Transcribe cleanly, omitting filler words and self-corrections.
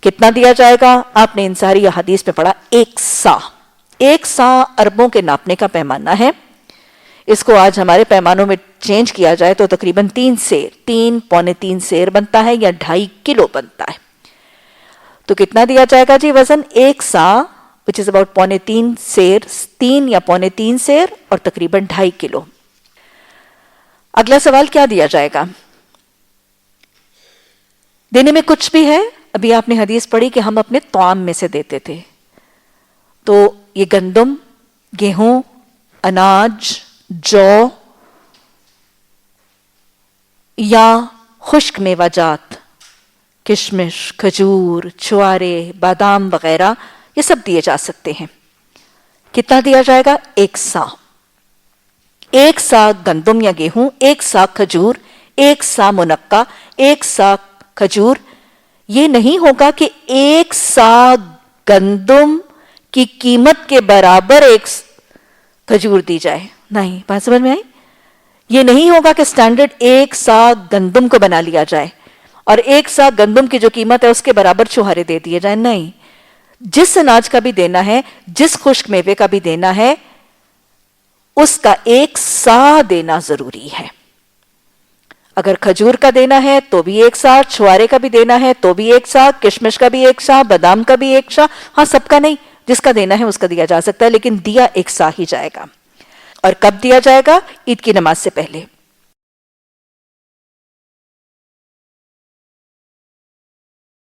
کتنا دیا جائے گا؟ آپ نے ان ساری احادیث میں پڑھا 1 سا. 1 سا اربوں کے ناپنے کا پیمانہ ہے. اس کو آج ہمارے پیمانوں میں چینج کیا جائے تو تقریباً 3 سیر، 3 پونے 3 سیر بنتا ہے یا 2.5 کلو بنتا ہے. تو کتنا دیا جائے گا جی وزن؟ 1 سا which is about پونے 3 سیر، 3 یا پونے 3 سیر اور تقریباً 2.5 کلو. اگلا سوال کیا دیا جائے گا؟ دینے میں کچھ بھی ہے. ابھی آپ نے حدیث پڑھی کہ ہم اپنے طعام میں سے دیتے تھے. تو یہ گندم، گیہوں، اناج، جو یا خشک میوہ جات، کشمش، کھجور، چھوارے، بادام وغیرہ، یہ سب دیے جا سکتے ہیں. کتنا دیا جائے گا؟ 1 سا. 1 سا گندم یا گیہوں، 1 سا کھجور، 1 سا منقع، 1 سا کھجور. یہ نہیں ہوگا کہ 1 سا گندم کی قیمت کے برابر 1 کھجور دی جائے. نہیں، بات سمجھ میں آئی؟ یہ نہیں ہوگا کہ سٹینڈرڈ 1 سا گندم کو بنا لیا جائے اور 1 سا گندم کی جو قیمت ہے اس کے برابر چھوہارے دے دیے جائیں. نہیں، جس اناج کا بھی دینا ہے، جس خشک میوے کا بھی دینا ہے، اس کا 1 سا دینا ضروری ہے. اگر کھجور کا دینا ہے تو بھی 1 سا، چھوارے کا بھی دینا ہے تو بھی 1 سا، کشمش کا بھی 1 سا، بادام کا بھی 1 سا. ہاں، سب کا نہیں، جس کا دینا ہے اس کا دیا جا سکتا ہے، لیکن دیا 1 سا ہی جائے گا. اور کب دیا جائے گا؟ عید کی نماز سے پہلے.